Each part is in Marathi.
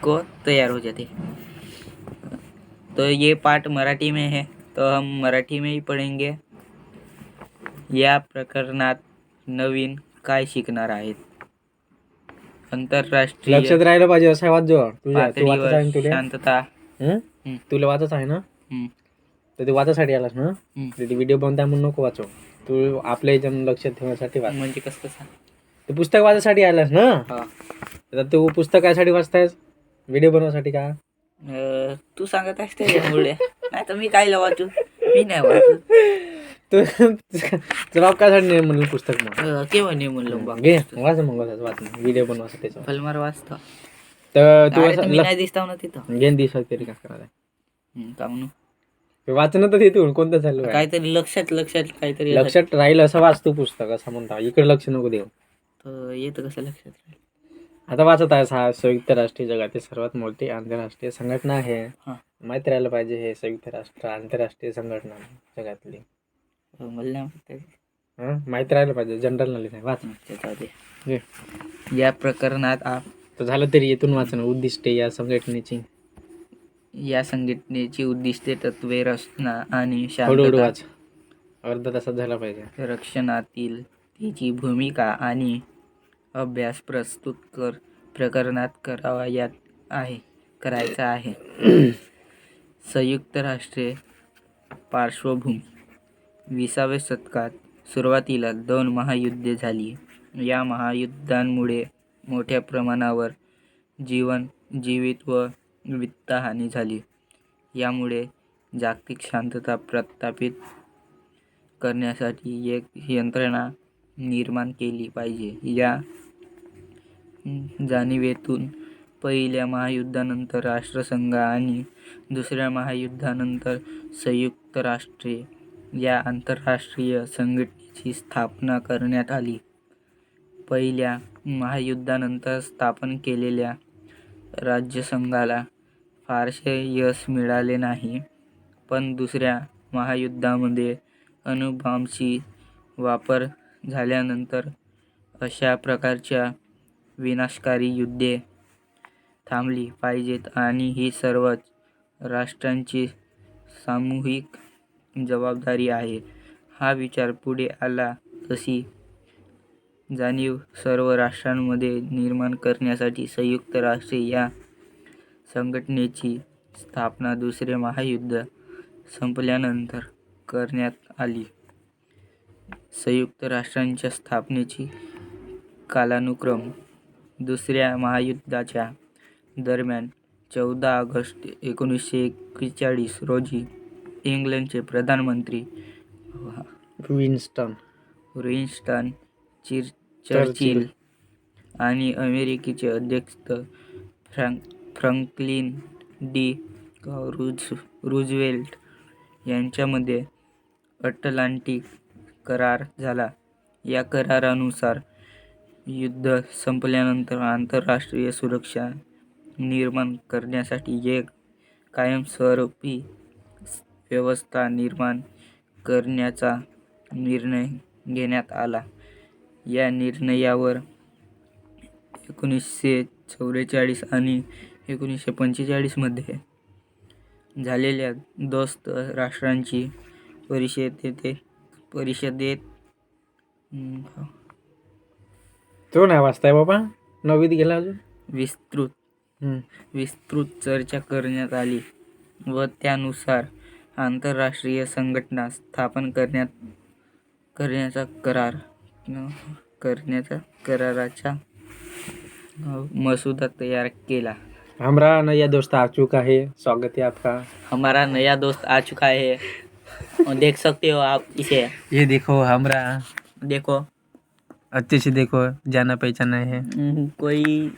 को तैयार हो जाते। तो ये पाठ मराठी में है, तो हम मराठी में ही पढ़ेंगे। या प्रकरणात नवीन काय शिकणार आहेत? आंतरराष्ट्रीय लक्षात राहिलं पाहिजे असं वाचजो तुझ्या. तू वाचत पातळीवर आहे ना तुला? शांतता. तुला वाचत आहे ना? हम्म, तर तू वाचासाठी आलास ना? हम्म. तर ती व्हिडिओ बनताय म्हणून नको वाचव. तू आपल्या याच्यानं लक्षात ठेवण्यासाठी वाच. म्हणजे कसं कसं? तू पुस्तक वाचायसाठी आलास ना? हा. तर तू पुस्तक कायसाठी वाचतायस? व्हिडिओ बनवण्यासाठी का? तू सांगत आहेस त्याच्यामुळे. नाही तर मी काय वाचू? मी नाही वाचू. तू जबाब कायसाठी नाही म्हणलं पुस्तक मग? केव्हा नाही म्हणलं बा. घे वाच मग वाच व्हिडिओ बनवायचं त्याच्यावर. फलमार वाचतो. तर तू अरे, मी नाही दिसताव ना तिथं. घेऊन दिसत तरी काय करायला? का म्हणू? वाचणं तर तिथून कोणतं चालू आहे? काहीतरी लक्षात काहीतरी लक्षात राहील असं वाचतो पुस्तक असं म्हणता. इकडे लक्ष नको देऊ. तर येतं कसं लक्षात राहील? आता वाचत आहे. हा संयुक्त राष्ट्रीय जगातील सर्वात मोठी आंतरराष्ट्रीय संघटना आहे. माहिती राहिलं पाहिजे. हे संयुक्त राष्ट्र आंतरराष्ट्रीय संघटना जगातली. मला नाही माहिती राहिलं पाहिजे. जनरल नॉलेज आहे. वाच. या प्रकरणात तर झालं तरी येथून वाचणं. उद्दिष्टे या संघटनेची उद्दिष्टे, तत्वे, रचना आणि हळूहळू वाच. अर्धा तासात झाला पाहिजे. रक्षणातील तिची भूमिका आणि अभ्यास प्रस्तुत प्रकरणात करायचा आहे. संयुक्त राष्ट्रे पार्श्वभूमी. 20व्या शतकात सुरुवातीला 2 महायुद्धे झाली. या महायुद्धांमुळे मोठ्या प्रमाणावर जीवित व वित्तहानी झाली. यामुळे जागतिक शांतता प्रस्थापित करण्यासाठी एक यंत्रणा निर्माण केली पाहिजे. या जाणिवेतून पहिल्या महायुद्धानंतर राष्ट्रसंघ आणि दुसऱ्या महायुद्धानंतर संयुक्त राष्ट्रे या आंतरराष्ट्रीय संघटनेची स्थापना करण्यात आली. पहिल्या महायुद्धानंतर स्थापन केलेल्या राज्यसंघाला फारसे यश मिळाले नाही, पण दुसऱ्या महायुद्धामध्ये अणुबॉम्बची वापर झाल्यानंतर अशा प्रकारच्या विनाशकारी युद्धे थांबली पाहिजेत आणि ही सर्वच राष्ट्रांची सामूहिक जबाबदारी आहे. हा विचार पुढे आला. तशी जाणीव सर्व राष्ट्रांमध्ये निर्माण करण्यासाठी संयुक्त राष्ट्रे या संघटनेची स्थापना दुसरे महायुद्ध संपल्यानंतर करण्यात आली. संयुक्त राष्ट्रांच्या स्थापनेची कालानुक्रम. दुसऱ्या महायुद्धाच्या दरम्यान 14 ऑगस्ट 1941 रोजी इंग्लंडचे प्रधानमंत्री विन्स्टन चर्चिल आणि अमेरिकेचे अध्यक्ष फ्रँकलिन डी रूझवेल्ट यांच्यामध्ये अटलांटिक करार झाला. या करारानुसार युद्ध संपल्यानंतर आंतरराष्ट्रीय सुरक्षा निर्माण करण्यासाठी एक कायमस्वरूपी व्यवस्था निर्माण करण्याचा निर्णय घेण्यात आला. या निर्णयावर 1944 आणि 1945 झालेल्या दोस्त राष्ट्रांची परिषदेत तो नाही वाचताय बाबा. 9वीत गेला अजून. विस्तृत चर्चा करण्यात आली व त्यानुसार आंतरराष्ट्रीय संघटना स्थापन करण्याचा कराराचा मसुदा तयार केला. हमारा नया दोस्त आ चुका है. स्वागत है आपका. हमारा नया दोस्त आ चुका है. देख सकते हो आप इसे. ये देखो हमरा. देखो अच्छे से देखो. जाना पहचाना है. कोई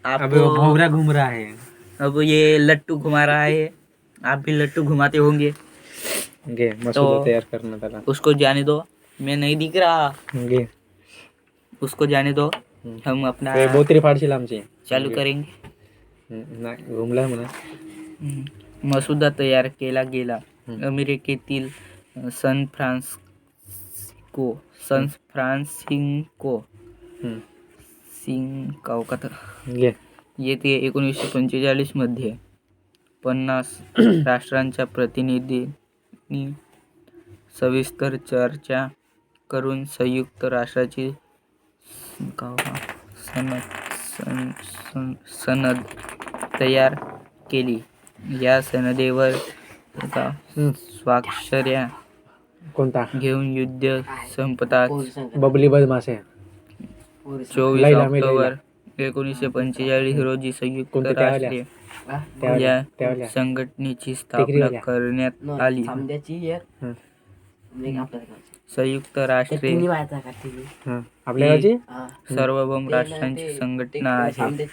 अब वो भौरा घूम रहा है. अब ये लट्टू घुमा रहा है. आप भी लट्टू घुमाते होंगे. मसुदा तैयार करना था. उसको जाने दो. मैं नहीं दिख रहा. उसको जाने दो. हम अपना बोतरी फाडशील आमची चालू करेंगे. नाही घुमला म्हणा. मसुदा तयार केला गेला. अमेरिकेतील सान फ्रान्सिस्को येथे 1945 मध्ये 50 राष्ट्रांच्या प्रतिनिधींनी सविस्तर चर्चा करून संयुक्त राष्ट्राची सनद तयार केली. या सनदेवर स्वाक्षऱ्या कोणता घेऊन युद्ध संपताच बबली बदमाश आहे 24 लैला, ऑक्टोबर 1945 रोजी संयुक्त कोणत्या त्यावाल्या? राष्ट्रे या त्यावाल्या. संघटनेची स्थापना टेकडीवाल्या. करण्यात आली. हं. संयुक्त राष्ट्रे हं. आपल्या गावची सार्वभौम राष्ट्रांची संघटना आहे.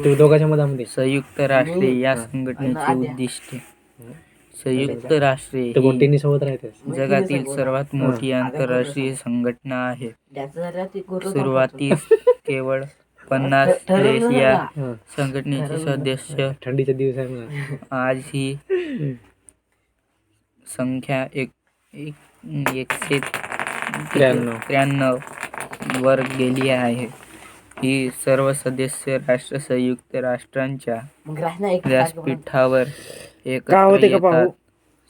ते दोघांच्या मधामध्ये संयुक्त राष्ट्रे या संघटनेचे उद्दिष्ट संयुक्त राष्ट्रे ते ही कोणतीही सोबत राहते जगातील सर्वात मोठी आंतरराष्ट्रीय संघटना आहे. सुरुवातीस केवळ 50 देश या हं. संघटनेचे सदस्य. थंडीचे दिवस आहे म्हणा. आज ही संख्या 193 वर गेली आहे. ही सर्व सदस्य राष्ट्र संयुक्त राष्ट्रांच्या व्यासपीठावर एकत्र येतात.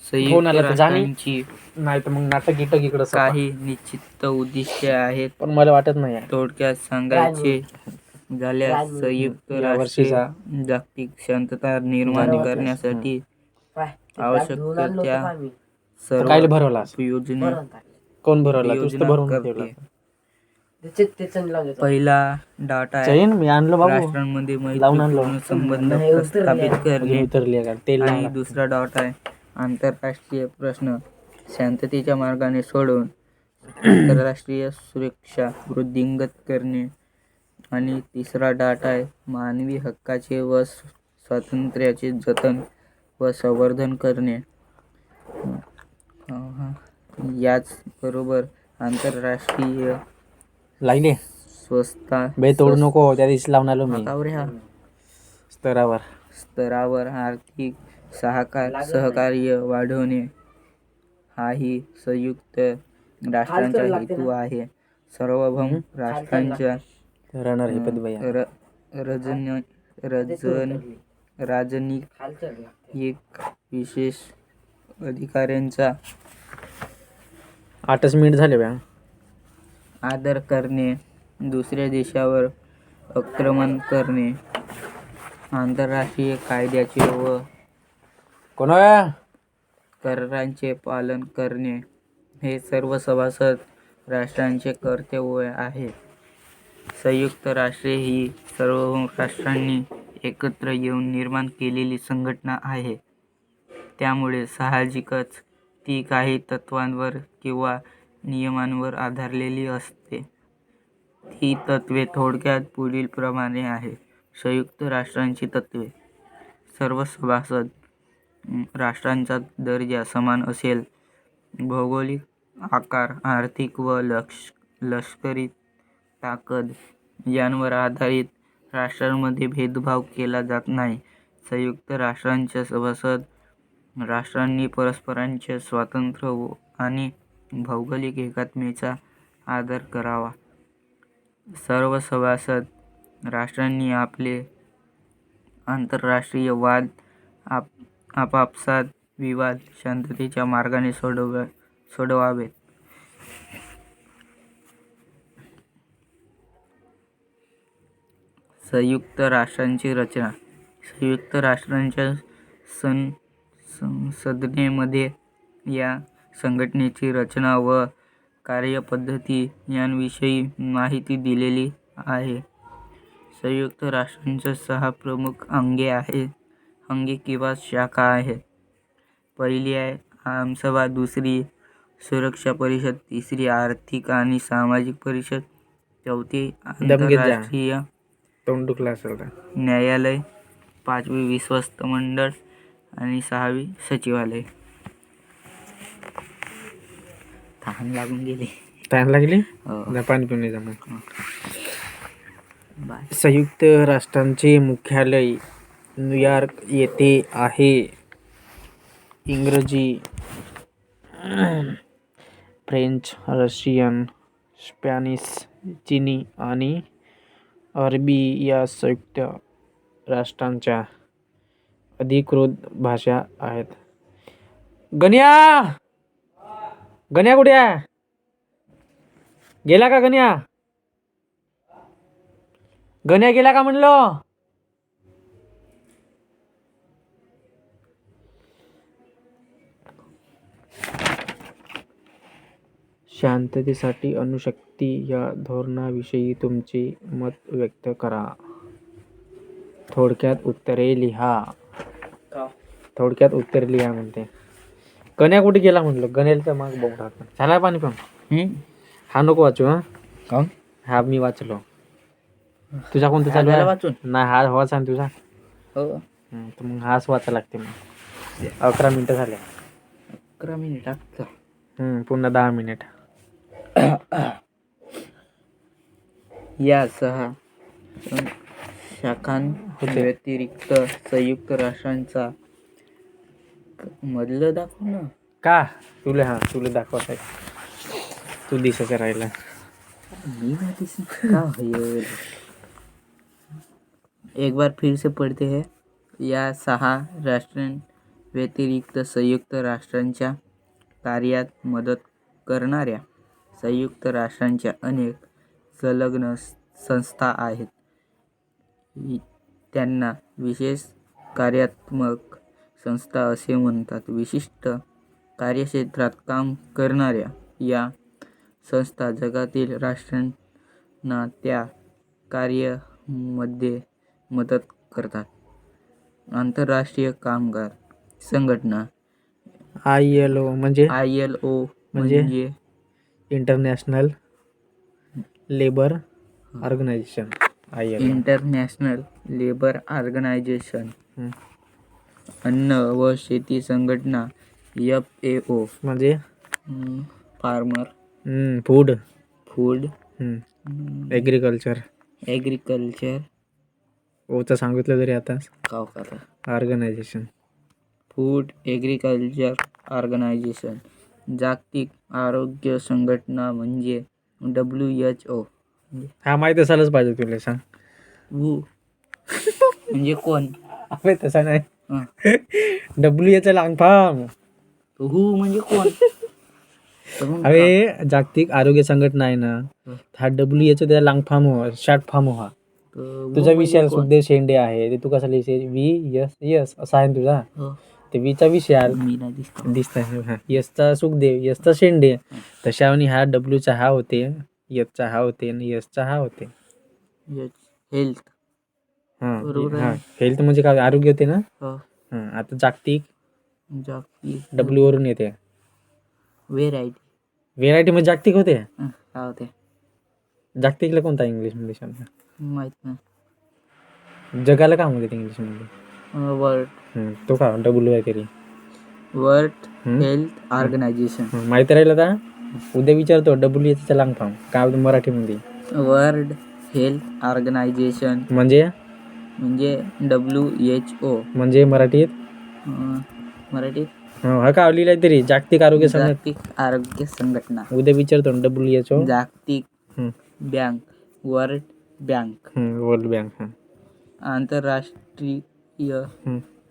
संयुक्त राष्ट्रांची नाही तर मग नाटक इकडं काही निश्चित उद्दिष्टे आहेत. पण मला वाटत नाही आहे. थोडक्यात सांगायचे झाल्यास संयुक्त राष्ट्रे जागतिक शांतता निर्माण करण्यासाठी आवश्यक त्या सर्व काय भरवला योजना कोण भरवला तूच तर भरून करते. ठेवला. पहिला डाटा आहे चैन मी आणलं बाबू राष्ट्रांमध्ये लावून आणलं. मैत्रीपूर्ण संबंध प्रस्थापित करणे. उतरली का तेल आणि लावला. दुसरा डॉट आहे आंतरराष्ट्रीय प्रश्न शांततेच्या मार्गाने सोडवून आंतरराष्ट्रीय सुरक्षा वृद्धिंगत करणे. आणि तिसरा डाटा आहे मानवी हक्काचे व स्वातंत्र्याचे जतन व संवर्धन करणे. याचबरोबर आंतरराष्ट्रीय लागले स्वस्ता बे तोडू नको त्या दिवशी लावून आलो मी स्तरावर स्तरावर आर्थिक सहकार्य वाढवणे हाही संयुक्त राष्ट्रांचा हेतू आहे. सार्वभौम राष्ट्रांच्या राजनैतिक विशेष अधिकाऱ्यांचा 8 मिनिट झाले बा. आदर करणे, दुसऱ्या देशावर आक्रमण करणे, आंतरराष्ट्रीय कायद्याचे व करारांचे पालन करणे हे सर्व सभासद राष्ट्रांचे कर्तव्य आहे. संयुक्त राष्ट्रे ही सार्वभौम राष्ट्रांनी एकत्र येऊन निर्माण केलेली संघटना आहे. त्यामुळे साहजिकच ती काही तत्त्वांवर किंवा नियमांवर आधारलेली असते. ही तत्त्वे थोडक्यात पुढीलप्रमाणे आहेत. संयुक्त राष्ट्रांची तत्त्वे. सर्व सभासद राष्ट्रांचा दर्जा समान असेल. भौगोलिक आकार, आर्थिक व लष्करी ताकद यांवर आधारित राष्ट्रांमध्ये भेदभाव केला जात नाही. संयुक्त राष्ट्रांच्या सभासद राष्ट्रांनी परस्परांच्या स्वातंत्र्य आणि भौगोलिक एकात्मतेचा आदर करावा. सर्व सभासद राष्ट्रांनी आपले आंतरराष्ट्रीय वाद आपापसात विवाद शांततेच्या मार्गाने सोडवावेत. संयुक्त राष्ट्रांची रचना. संयुक्त राष्ट्रांच्या संसदेमध्ये या संघटनेची रचना व कार्यपद्धती यांविषयी माहिती दिलेली आहे. संयुक्त राष्ट्रांच्या 6 प्रमुख अंगे किंवा शाखा आहेत. पहिली आहे आमसभा, दुसरी सुरक्षा परिषद, तिसरी आर्थिक आणि सामाजिक परिषद, चौथी आंतरराष्ट्रीय न्यायालय, 5वी विश्वस्त मंडळ आणि 6वी सचिवालय. तहान लागून गेली. पाणी पिऊन जा मग. संयुक्त राष्ट्रांचे मुख्यालय न्यूयॉर्क येथे आहे. इंग्रजी, फ्रेंच, रशियन, स्पॅनिश, चिनी आणि अरबी या संयुक्त राष्ट्रांच्या अधिकृत भाषा आहेत. गण्या गण्या कुठे आहे? गेला का गण्या? गण्या गेला का म्हणलं? शांततेसाठी अणुशक्ती या धोरणाविषयी तुमचे मत व्यक्त करा. थोडक्यात उत्तरे लिहा. थोडक्यात उत्तरे लिहा म्हणते. गण्या कुठे गेला म्हणलं? गण्याला माग बघू टाका. झाला पाणी पण? हा नको वाचू. हा काऊन? हा मी वाचलो. तुझा कोणता चालू झाला आहे? वाचून? नाही, हा वाचा ना तुझा. हो. तर मग हाच वाचा लागते. मग 11 मिनिटं झाले. 11 मिनिट आता. पुन्हा 10 मिनिट. या 6 शाखांव्यतिरिक्त संयुक्त राष्ट्रांचा मधलं दाखव ना. का तुला दाखवत आहे. तू दिसायचं राहिला. मी ना दिसत का है? एक बार फिर से पढ़ते हैं. या 6 राष्ट्रां व्यतिरिक्त संयुक्त राष्ट्रांच्या कार्यात मदत करणाऱ्या संयुक्त राष्ट्रांच्या अनेक संलग्न संस्था आहेत. त्यांना विशेष कार्यात्मक संस्था असे म्हणतात. विशिष्ट कार्यक्षेत्रात काम करणाऱ्या या संस्था जगातील राष्ट्रांना त्या कार्यामध्ये मदत करतात. आंतरराष्ट्रीय कामगार संघटना ILO म्हणजे म्हणजे international labour organisation. International labour organisation. अन्न व शेती संघटना FAO म्हणजे फार्मर फूड ॲग्रिकल्चर ओचं सांगितलं तरी आता ऑर्गनायझेशन. Food agriculture organisation. जागतिक आरोग्य संघटना म्हणजे WHO. हा माहीत असायलाच पाहिजे तुला. सांग. म्हणजे कोण? अबे तसा नाही. WHO long form. म्हणजे कोण? अरे जागतिक आरोग्य संघटना आहे ना, हा WHO त्याला लांग फार्म हो, शॉर्ट फार्म हो. हा तुझा विषय सुखदेव शेंडे आहे. ते तू कसा लिहिशील? VS असा आहे तुझा. ते वीचा विषय दिसत. यसचा सुखदेव, यसचा शेंडे. तशावनी हा डब्ल्यूचा हा होते, यसचा हा होते आणि यसचा हा होते. हेल्थ. हेल्थ म्हणजे काय? आरोग्य होते ना. आता जागतिक W वरून येते. व्हेरायटी म्हणजे जागतिक होते. जागतिकला कोणता इंग्लिश मध्ये शब्द माहित नाही. जगाला काय म्हणतात इंग्लिश मध्ये? वर्ल्ड. तो का W आहे तरी. World health organisation. माहित राहिलं का? उद्या विचारतो WHO चा लांग फॉर्म काय मराठीमध्ये. वर्ल्ड हेल्थ ऑर्गनायझेशन म्हणजे WHO. म्हणजे मराठीत हा का लिहिलाय तरी जागतिक आरोग्य संघटना. उद्या विचारतो WHO. जागतिक बँक. World bank. आंतरराष्ट्रीय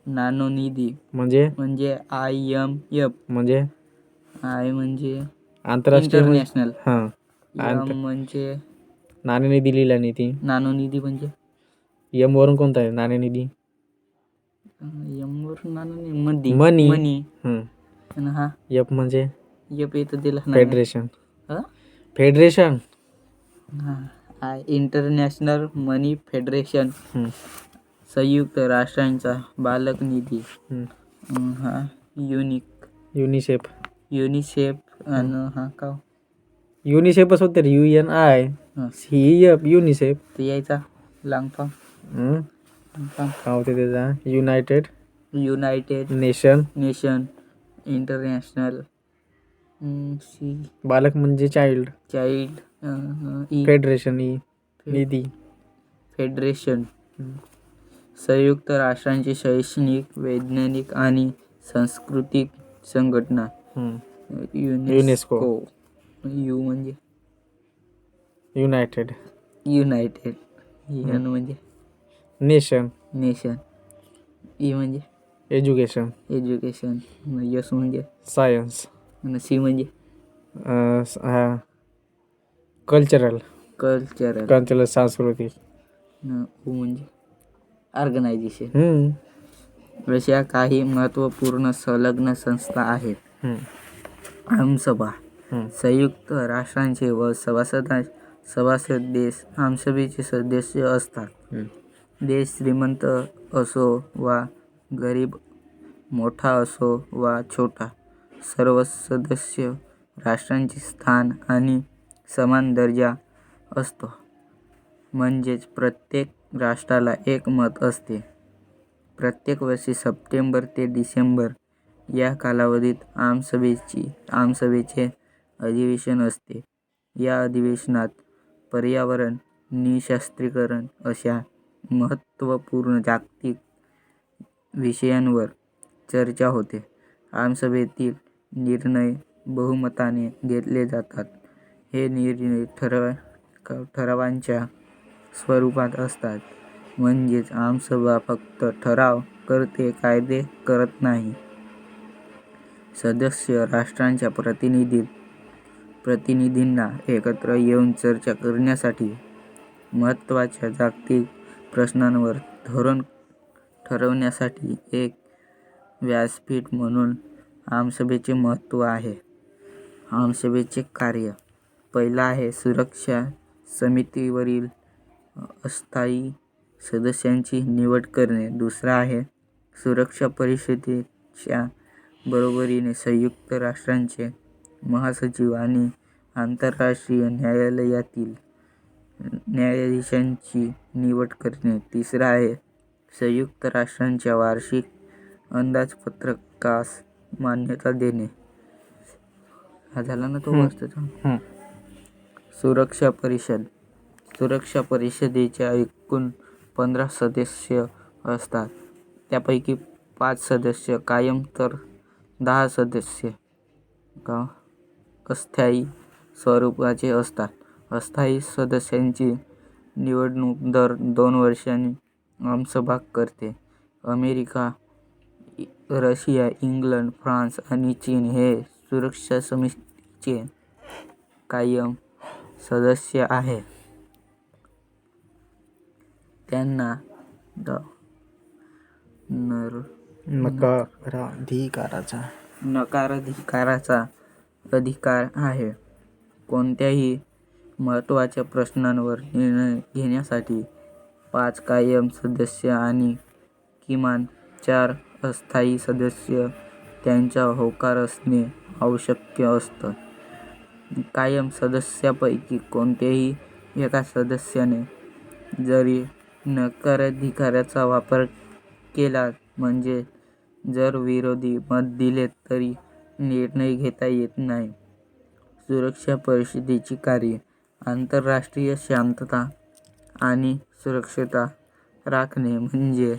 नाणेनिधी म्हणजे IMF. म्हणजे आंतरराष्ट्रीय इंटरनॅशनल. म्हणजे नाणेनिधी लिहिला नाही ती. नाणेनिधी म्हणजे M वरून कोणता आहे नाणेनिधी? M वरून नाणेनिधी मनी. हा F म्हणजे F येतं दिला. फेडरेशन. इंटरनॅशनल मनी फेडरेशन. संयुक्त राष्ट्रांचा बालक निधी. युनिसेफ. आणि हा का युनिसेफच होते. UNICEF UNICEF. ते यायचा लांग फॉर्म. काय होते त्याचा? United nation. इंटरनॅशनल बालक म्हणजे चाइल्ड. फेडरेशन निधी. फेडरेशन. संयुक्त राष्ट्रांची शैक्षणिक, वैज्ञानिक आणि सांस्कृतिक संघटना. युनेस्को. यू म्हणजे युनायटेड. एन म्हणजे नेशन, नेशन, ई म्हणजे एज्युकेशन, एज्युकेशन, एस म्हणजे सायन्स, आणि सी म्हणजे कल्चरल, कल्चरल, सांस्कृतिक. ओ म्हणजे ऑर्गनायझेशन. अशा काही महत्त्वपूर्ण संलग्न संस्था आहेत. आमसभा संयुक्त राष्ट्रांचे व सभासद देश आमसभेचे सदस्य असतात. देश श्रीमंत असो वा गरीब, मोठा असो वा छोटा, सर्व सदस्य राष्ट्रांचे स्थान आणि समान दर्जा असतो. म्हणजेच प्रत्येक राष्ट्राला एक मत असते. प्रत्येक वर्षी सप्टेंबर ते डिसेंबर या कालावधीत आमसभेचे अधिवेशन असते. या अधिवेशनात पर्यावरण, निःशस्त्रीकरण अशा महत्त्वपूर्ण जागतिक विषयांवर चर्चा होते. आमसभेतील निर्णय बहुमताने घेतले जातात. हे निर्णय ठरावांच्या स्वरूपात असतात. म्हणजेच आमसभा फक्त ठराव करते, कायदे करत नाही. सदस्य राष्ट्रांच्या प्रतिनिधींना एकत्र येऊन चर्चा करण्यासाठी महत्त्वाच्या जागतिक प्रश्नांवर धोरण ठरवण्यासाठी एक व्यासपीठ म्हणून आमसभेचे महत्त्व आहे. आमसभेचे कार्य: पहिला आहे सुरक्षा समितीवरील अस्थायी सदस्यांची निवड करणे. दुसरा आहे सुरक्षा परिषदेच्या बरोबरीने संयुक्त राष्ट्रांचे महासचिव आणि आंतरराष्ट्रीय न्यायालयातील न्यायाधीशांची निवड करणे. तिसरा आहे संयुक्त राष्ट्रांच्या वार्षिक अंदाजपत्रकास मान्यता देणे. हा झाला ना तो वरचा. सुरक्षा परिषद: सुरक्षा परिषदेच्या एकूण 15 सदस्य असतात. त्यापैकी 5 सदस्य कायम तर 10 सदस्य अस्थायी स्वरूपाचे असतात. अस्थायी सदस्यांची निवडणूक दर 2 वर्षांनी आमसभा करते. अमेरिका, रशिया, इंग्लंड, फ्रान्स आणि चीन हे सुरक्षा समितीचे कायम सदस्य आहेत. त्यांना नकाराधिकाराचा अधिकार आहे. कोणत्याही महत्त्वाच्या प्रश्नांवर निर्णय घेण्यासाठी 5 कायम सदस्य आणि किमान 4 अस्थायी सदस्य यांचा होकार असणे आवश्यक असतं. कायम सदस्यांपैकी कोणत्याही एका सदस्याने जरी नकाराधिकाराचा वापर केला, म्हणजे जर विरोधी मत दिले, तरी निर्णय घेता येत नाही. सुरक्षा परिषदेची कार्ये: आंतरराष्ट्रीय शांतता आणि सुरक्षता राखणे म्हणजे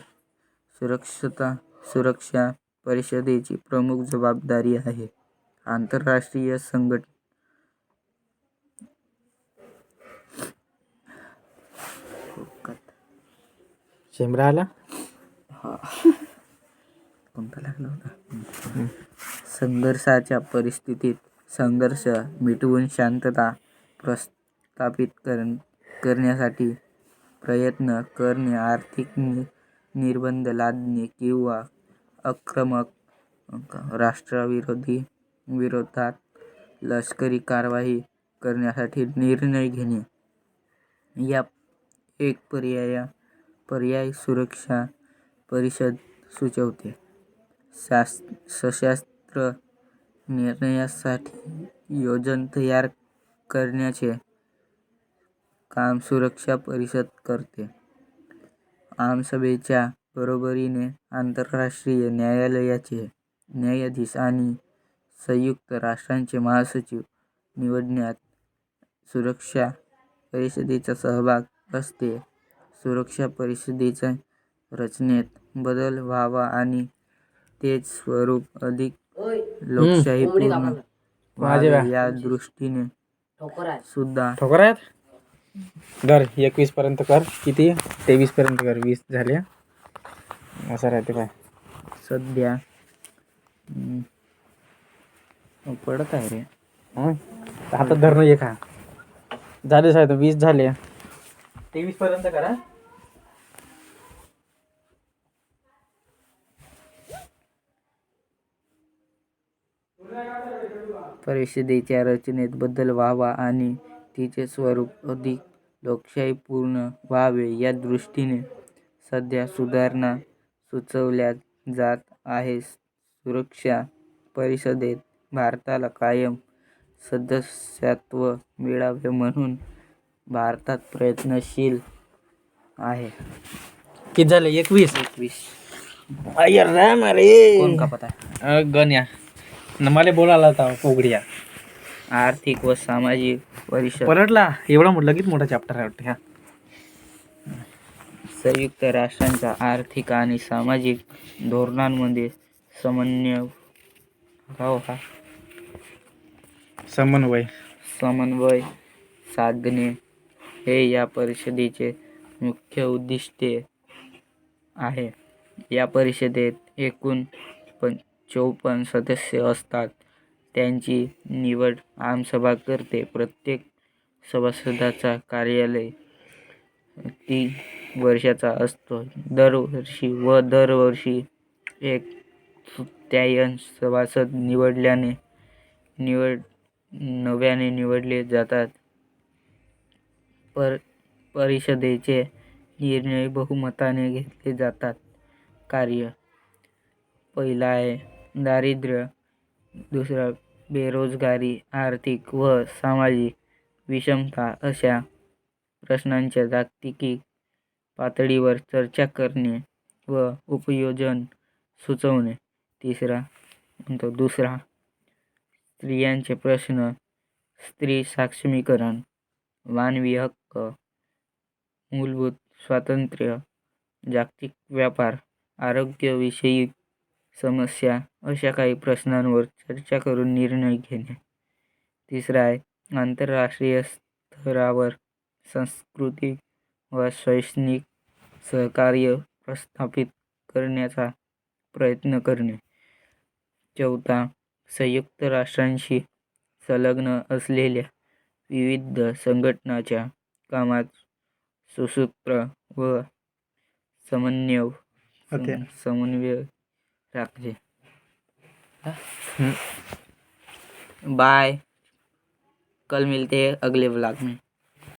सुरक्षा परिषदेची प्रमुख जबाबदारी आहे. आंतरराष्ट्रीय संघर्षाच्या परिस्थितीत संघर्ष मिटवून शांतता प्रस्थापित करण्यासाठी प्रयत्न करणे, आर्थिक निर्बंध लादणे किंवा आक्रमक राष्ट्राविरोधात लष्करी कारवाई करण्यासाठी निर्णय घेणे. या एक पर्याय सुरक्षा परिषद सुचवते. सशस्त्र निर्णयासाठी योजना तयार करण्याचे काम सुरक्षा परिषद करते. आमसभेच्या बरोबरीने आंतरराष्ट्रीय न्यायालयाचे न्यायाधीश आणि संयुक्त राष्ट्रांचे महासचिव निवडण्यात सुरक्षा परिषदेचा सहभाग असते. सुरक्षा परिषदेच्या रचनेत बदल व्हावा आणि तेच स्वरूप अधिक लोकशाहीपूर्ण व्हावे या दृष्टीने सुद्धा धर 21 पर्यंत कर. किती 23 पर्यंत कर. 20 झाले. असं राहते काय सध्या पडत आहे रे. हातात धरणं एक हा झाले साहेब 20 झाले. 23 पर्यंत करा. परिषदेच्या रचनेत बदल व्हावा आणि तिचे स्वरूप अधिक लोकशाहीपूर्ण व्हावे या दृष्टीने सध्या सुधारणा सुचवल्या जात आहे. सुरक्षा परिषदेत भारताला कायम सदस्यत्व मिळावे म्हणून भारतात प्रयत्नशील आहे. किती झाले 21. कोण का पता गण्या मला बोलायला होता पोगडिया. आर्थिक व सामाजिक परिषद पलटला एवढा म्हटलं की मोठा चॅप्टर आहे वाटतं. ह्या संयुक्त राष्ट्रांच्या आर्थिक आणि सामाजिक धोरणांमध्ये समन्वय साधणे हे या परिषदेचे मुख्य उद्दिष्टे आहे. या परिषदेत एकूण 54 सदस्य असतात. त्यांची निवड आमसभा करते. प्रत्येक सभासदाचा कार्यकाल 3 वर्षाचा असतो. दरवर्षी 1/3 सभासद नव्याने निवडले जातात. परिषदेचे निर्णय बहुमताने घेतले जातात. कार्य पहिला आहे दारिद्र्य, दुसरा बेरोजगारी, आर्थिक व सामाजिक विषमता अशा प्रश्नांच्या जागतिक पातळीवर चर्चा करणे व उपयोजन सुचवणे. दुसरा स्त्रियांचे प्रश्न, स्त्री सक्षमीकरण, मानवी हक्क, मूलभूत स्वातंत्र्य, जागतिक व्यापार, आरोग्यविषयक समस्या अशा काही प्रश्नांवर चर्चा करून निर्णय घेणे. तिसरा आहे आंतरराष्ट्रीय स्तरावर सांस्कृतिक व शैक्षणिक सहकार्य प्रस्थापित करण्याचा प्रयत्न करणे. चौथा संयुक्त राष्ट्रांशी संलग्न असलेल्या विविध संघटनांच्या कामात सुसूत्र व समन्वय राखणे. बाय, कल मिलते हैं अगले व्लॉग में.